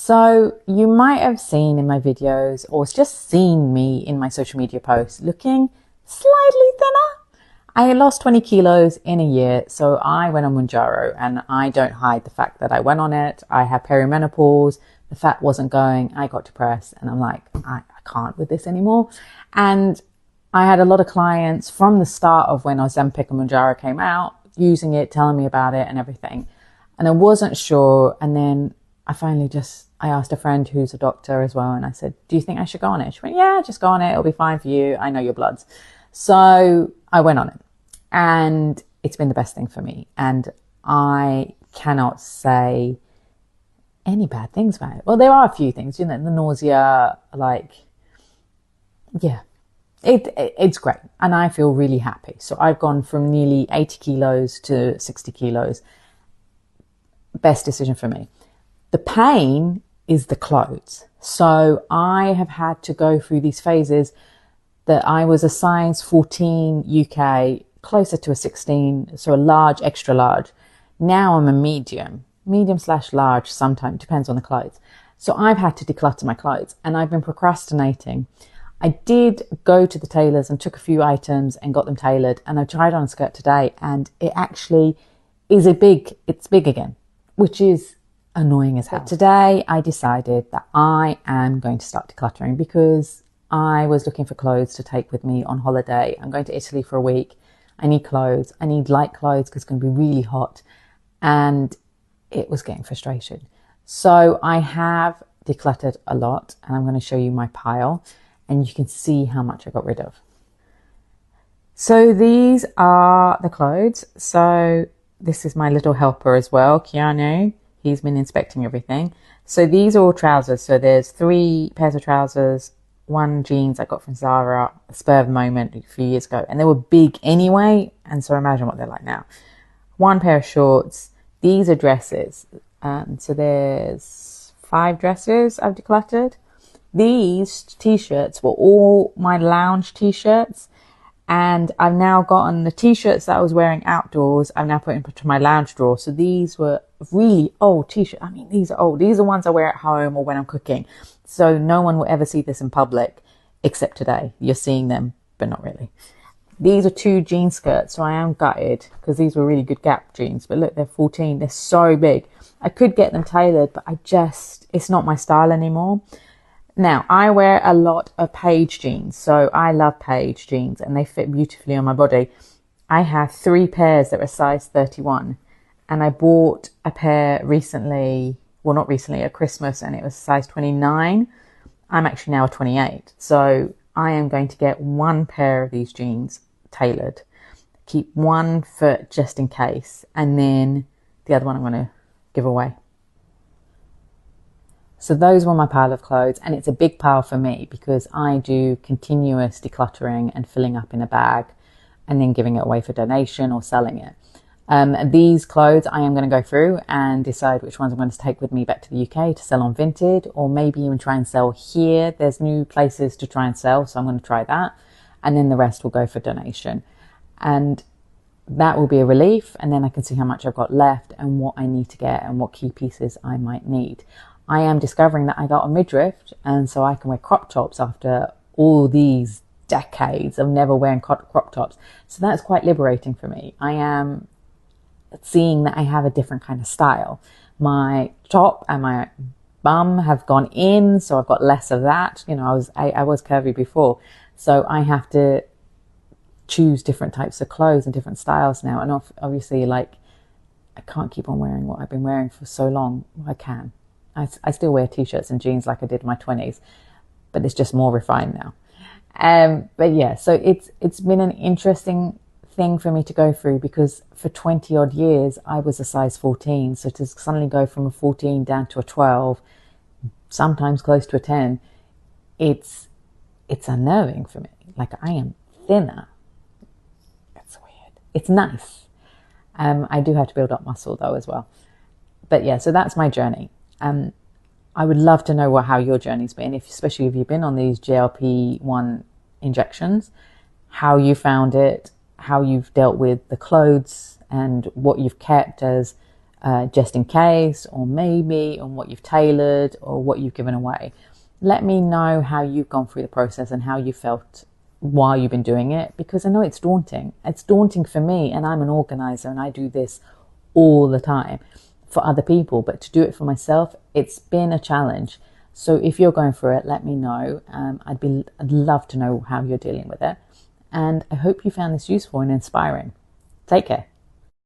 So you might have seen in my videos or just seen me in my social media posts looking slightly thinner. I lost 20 kilos in a year. So I went on Mounjaro, and I don't hide the fact that I went on it. I had perimenopause. The fat wasn't going. I got depressed, and I'm like, I can't with this anymore. And I had a lot of clients from the start of when Ozempic and Mounjaro came out, using it, telling me about it and everything. And I wasn't sure. And then I finally I asked a friend who's a doctor as well. And I said, do you think I should go on it? She went, yeah, just go on it. It'll be fine for you. I know your bloods. So I went on it, and it's been the best thing for me. And I cannot say any bad things about it. Well, there are a few things, the nausea, it's great. And I feel really happy. So I've gone from nearly 80 kilos to 60 kilos. Best decision for me. The pain is the clothes. So I have had to go through these phases that I was a size 14 UK, closer to a 16, so a large, extra large. Now I'm a medium/large sometimes, depends on the clothes. So I've had to declutter my clothes, and I've been procrastinating. I did go to the tailors and took a few items and got them tailored, and I tried on a skirt today, and it actually is it's big again, which is annoying as hell. But today I decided that I am going to start decluttering because I was looking for clothes to take with me on holiday. I'm going to Italy for a week. I need clothes. I need light clothes because it's going to be really hot. And it was getting frustrated. So I have decluttered a lot, and I'm going to show you my pile, and you can see how much I got rid of. So these are the clothes. So this is my little helper as well, Keanu. He's been inspecting everything. So these are all trousers. So there's 3 pairs of trousers, 1 jeans I got from Zara, a spur of the moment a few years ago. And they were big anyway. And so imagine what they're like now. 1 pair of shorts. These are dresses. So there's 5 dresses I've decluttered. These t-shirts were all my lounge t-shirts. And I've now gotten the t-shirts that I was wearing outdoors. I've now put into my lounge drawer. So these were really old t-shirts. I mean, these are old. These are ones I wear at home or when I'm cooking. So no one will ever see this in public except today. You're seeing them, but not really. These are 2 jean skirts. So I am gutted because these were really good Gap jeans. But look, they're 14. They're so big. I could get them tailored, but it's not my style anymore. Now, I wear a lot of Paige jeans, so I love Paige jeans, and they fit beautifully on my body. I have 3 pairs that were size 31, and I bought a pair recently, well, not recently, at Christmas, and it was size 29. I'm actually now a 28, so I am going to get 1 pair of these jeans tailored, keep 1 foot just in case, and then the other one I'm going to give away. So those were my pile of clothes, and it's a big pile for me because I do continuous decluttering and filling up in a bag and then giving it away for donation or selling it. These clothes I am going to go through and decide which ones I'm going to take with me back to the UK to sell on Vinted, or maybe even try and sell here. There's new places to try and sell, so I'm going to try that. And then the rest will go for donation. And that will be a relief, and then I can see how much I've got left and what I need to get and what key pieces I might need. I am discovering that I got a midriff, and so I can wear crop tops after all these decades of never wearing crop tops. So that's quite liberating for me. I am seeing that I have a different kind of style. My top and my bum have gone in, so I've got less of that. I was curvy before, so I have to choose different types of clothes and different styles now. And obviously, I can't keep on wearing what I've been wearing for so long. Well, I can. I still wear t-shirts and jeans like I did in my 20s, but it's just more refined now. But yeah, so it's been an interesting thing for me to go through because for 20 odd years, I was a size 14. So to suddenly go from a 14 down to a 12, sometimes close to a 10, it's unnerving for me. I am thinner. That's weird. It's nice. I do have to build up muscle though as well. But yeah, so that's my journey. I would love to know how your journey's been, especially if you've been on these GLP-1 injections, how you found it, how you've dealt with the clothes and what you've kept as just in case, or maybe on what you've tailored or what you've given away. Let me know how you've gone through the process and how you felt while you've been doing it, because I know it's daunting. It's daunting for me, and I'm an organizer and I do this all the time for other people, but to do it for myself, it's been a challenge. So if you're going through it, let me know. I'd love to know how you're dealing with it. And I hope you found this useful and inspiring. Take care.